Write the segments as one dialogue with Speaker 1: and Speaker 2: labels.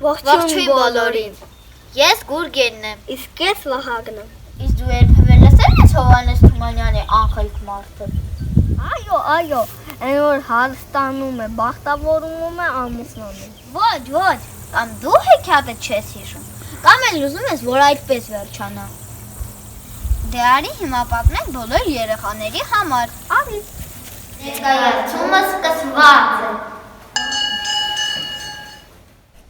Speaker 1: Ողջույն բոլորին։ Ես Գուրգենն եմ։
Speaker 2: Իսկ ես Վահագնը։
Speaker 1: Իսկ դու երբևէ լսել ես Հովհաննես Թումանյանի անխելք մարդը։
Speaker 2: Այո, այն որ հարստանում է, բախտավորում է, ամուսնանում։
Speaker 1: Ոչ, կամ դու հեքիաթը չես հիշում, կամ էլ ուզում ես, որ այդպես վերջանա։ Դե արի հիմա պատմենք բոլոր երեխաների համար։
Speaker 2: Արի։
Speaker 1: Ներկայացումը սկսված է։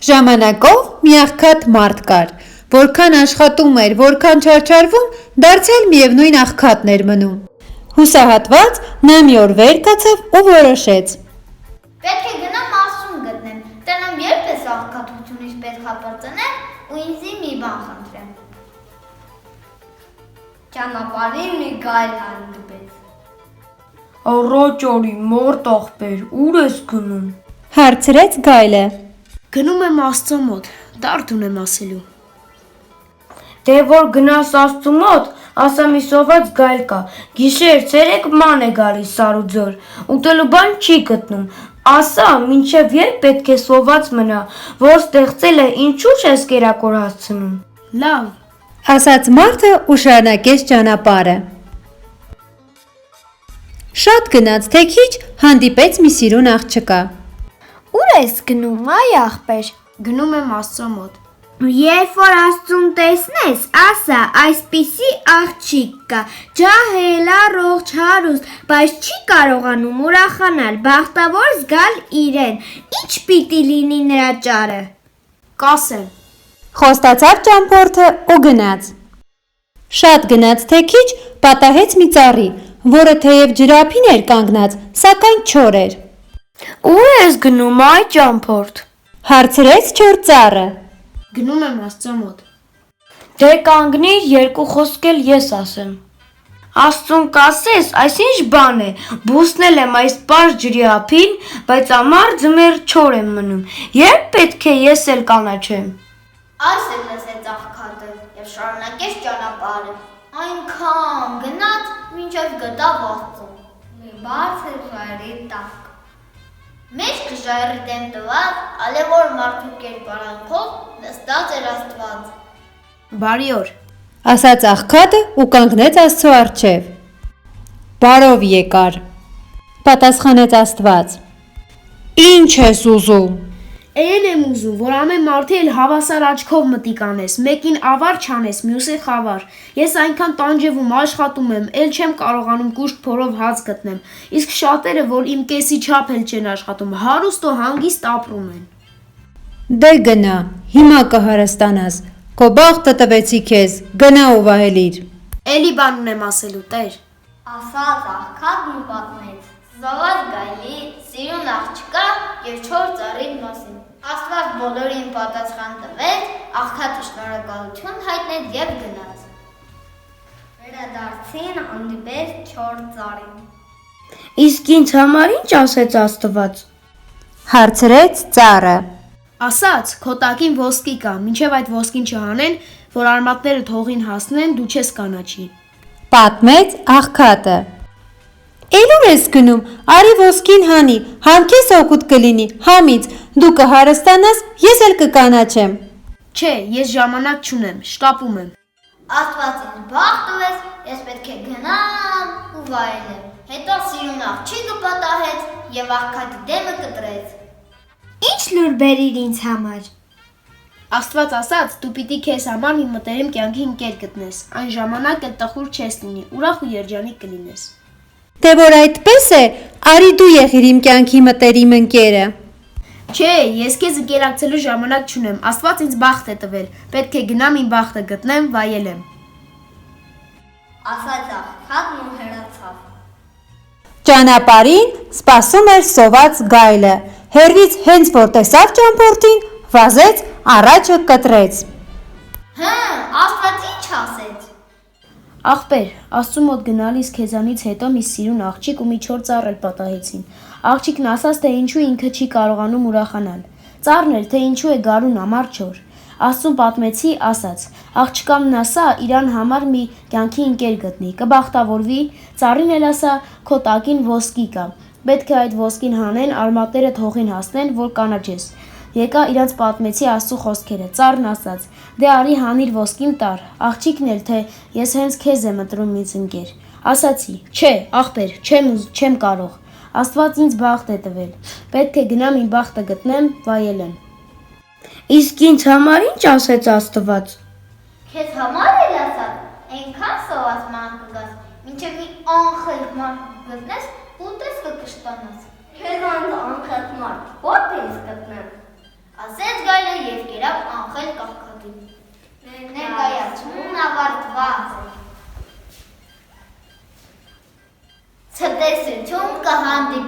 Speaker 3: Ժամանակով մի աղքատ մարդ կար, որքան աշխատում էր, որքան չարչարվում, դարձյալ միևնույն աղքատն էր մնում։ Հուսահատված նա մի օր վեր կացավ ու որոշեց.
Speaker 1: Պետք է գնամ Աստծուն գտնեմ, տենամ երբ ես աղքատությունից պետք է պրծնեմ ու ինձի մի բան խնդրեմ։
Speaker 2: Ճանապարհին մի գայլ հանդիպեց։
Speaker 4: Առաջ արի, մարդ աղբեր, ուր ես գնում։
Speaker 3: Հարցրեց գայլը.
Speaker 4: Գնում եմ Աստծո մոտ, դարդ ունեմ ասելու։ Դե որ գնաս Աստծո մոտ, ասա մի սոված գայլ կա, գիշեր ցերեկ ման է գալիս սարուձոր, ուտելու բան չի գտնում, ասա մինչև երբ պետք է սոված մնա, որ ստեղծել է ինչու չես կերակոր հասցնում։ Լավ,
Speaker 3: ասաց մարդը ու շարունակեց ճանապարհը։ Շատ գնաց թե քիչ հանդիպեց մի սիրուն աղջկա։
Speaker 2: Ուր ես գնում, այ աղբեր։
Speaker 4: գնում եմ Աստծո մոտ։
Speaker 2: Երբ որ Աստծուն տեսնես, ասա, այսպիսի աղջիկ կա, ջահել, առողջ, հարուստ, բայց չի կարողանում ուրախանալ, բախտավոր զգալ իրեն։ Ինչ պիտի լինի նրա ճարը։
Speaker 4: Կասեմ։
Speaker 3: Խոստացավ ճամփորդը ու գնաց։ Շատ գնաց թե քիչ պատահեց մի ծառի, որը թեև ջրափին էր կանգնած, սակայն չոր էր։
Speaker 4: Ուր ես գնում այ ճամփորդ։
Speaker 3: Հարցրեց չոր ծառը։
Speaker 4: Գնում եմ Աստծո մոտ։ Դե կանգնիր երկու խոսք էլ ես ասեմ։ Աստծուն կասես, այսինչ բան է, բուսնել եմ այս պարզ ջրի ափին, բայց ամառ ձմեռ չոր եմ մնում։ Երբ պետք է ես էլ կանաչեմ։
Speaker 1: Այս էլ լսեց աղքատը և շարունակեց ճանապարհը։ Այնքան գնաց, մինչև գտավ Աստծուն։
Speaker 2: Մի բարձր ժայռի տակ։
Speaker 1: Մեջքը ժայռի դեմ տված, ալևոր մարդու կերպարանքով նստած էր Աստված։
Speaker 4: Բարի օր։
Speaker 3: Ասաց աղքատը ու կանգնեց Աստծո առջև։ Բարով եկար, պատասխանեց Աստված։ Ինչ ես ուզում։
Speaker 4: Էն եմ ուզում, որ ամեն մարդի էլ հավասար աչքով մտիկ անես, մեկին ավար չանես, մյուսին խավար։ Ես այնքան տանջվում աշխատում եմ, էլ չեմ կարողանում կուշտ փորով հաց գտնեմ, իսկ շատերը, որ իմ կեսի չափ էլ չեն աշխատում, հարուստ ու հանգիստ ապրում են։
Speaker 3: Դե գնա, հիմա կհարստանաս, քո բախտը տվեցի քեզ, գնա ու վահելիր։
Speaker 4: Էլի բան ունեմ ասելու, տեր։
Speaker 1: Ասաց աղքատն ու պատմեց զավակ գայլի, սիրուն աղջկա և չոր ծառի մասին։ Աստված բոլորին պատասխան տվեց, աղքատը շնորհակալություն հայտնեց և գնաց։
Speaker 2: Վերադարձին հանդիպեց չոր ծառին։
Speaker 4: Իսկ ինձ համար ինչ ասեց Աստված։
Speaker 3: Հարցրեց ծառը։
Speaker 4: Ասաց, քո տակին ոսկի կա, մինչև այդ ոսկին չհանեն, որ արմատները թողին հասնեն, դու չես կանաչի։
Speaker 3: Պատմեց աղքատը։ Էլ ուր ես գնում, արի ոսկին հանի, համ քեզ օգուտ կլինի, համից, դու կհարստանաս, ես էլ կկանաչեմ։
Speaker 4: Չէ, ես ժամանակ չունեմ, շտապում եմ։
Speaker 1: Աստված ինձ բախտ տվեց, ես պետք է գնամ ու վայելեմ։ Հետո սիրուն աղջիկը պատահեց և աղքատի դեմը կտրեց։
Speaker 2: Ինչ լուր բերիր ինձ համար։
Speaker 4: Աստված ասաց, դու պիտի քեզ համար մի մտերիմ կյանքի ընկեր գտնես, այն ժամանակ էլ տխուր չես լինի, ուրախ ու երջանիկ կլինես։
Speaker 3: Դե որ այդպես է, արի դու եղիր իմ կյանքի մտերիմ ընկերը։
Speaker 4: Չէ, ես քեզ ընկերակցելու ժամանակ չունեմ, Աստված ինձ բախտ է տվել, պետք է գնամ իմ բախտը գտնեմ, վայելեմ։
Speaker 1: Ասաց աղքատն ու հեռացավ։
Speaker 3: Ճանապարհին սպասում էր սոված գայլը, հեռվից հենց որ տեսավ ճամփորդին, վազեց, առաջը կտրեց։
Speaker 1: Աստված ինչ ասեց։
Speaker 4: Աղբեր, Աստծու մոտ գնալիս քեզանից հետո մի սիրուն աղջիկ ու մի չոր ծառ էլ պատահեցին։ Աղջիկն ասաց, թե ինչու ինքը չի կարողանում ուրախանալ։ Ծառն էլ, թե ինչու է գարուն ամառ չոր։ Աստծուն պատմեցի, ասաց. աղջկամն ասա, իրան համար մի կյանքի ընկեր գտնի, կբախտավորվի, ծառին էլ ասա, քո տակին ոսկի կա։ Պետք է այդ ոսկին հանեն, արմատները թողին հասնեն, որ կանաչես։ Եկա իրանց պատմեցի Աստծո խոսքերը, ծառն ասաց. «Դե արի հանիր ոսկին տար»։ Աղջիկն էլ թե ես հենց քեզ եմ ընտրում ինձ ընկեր։ Ասացի. «Չէ, ախպեր, չեմ կարող։ Աստված ինձ բախտ է տվել։ Պետք է գնամ իմ բախտը գտնեմ, վայելեմ»։
Speaker 2: Իսկ ինձ համար ինչ ասեց Աստված։
Speaker 1: Քեզ համար էլ ասած, այնքան սոված ման կգաս, մինչև մի անխելք մարդ գտնես ու տես կկշտանաս։
Speaker 5: Քեզ անխելք մարդ, ո՞րտե ես գտնեմ։
Speaker 1: Ասեց գայլը և կերավ անխելք աղքատին։ Ներկայացումն ավարտված։ Ցտեսություն կհանդիպի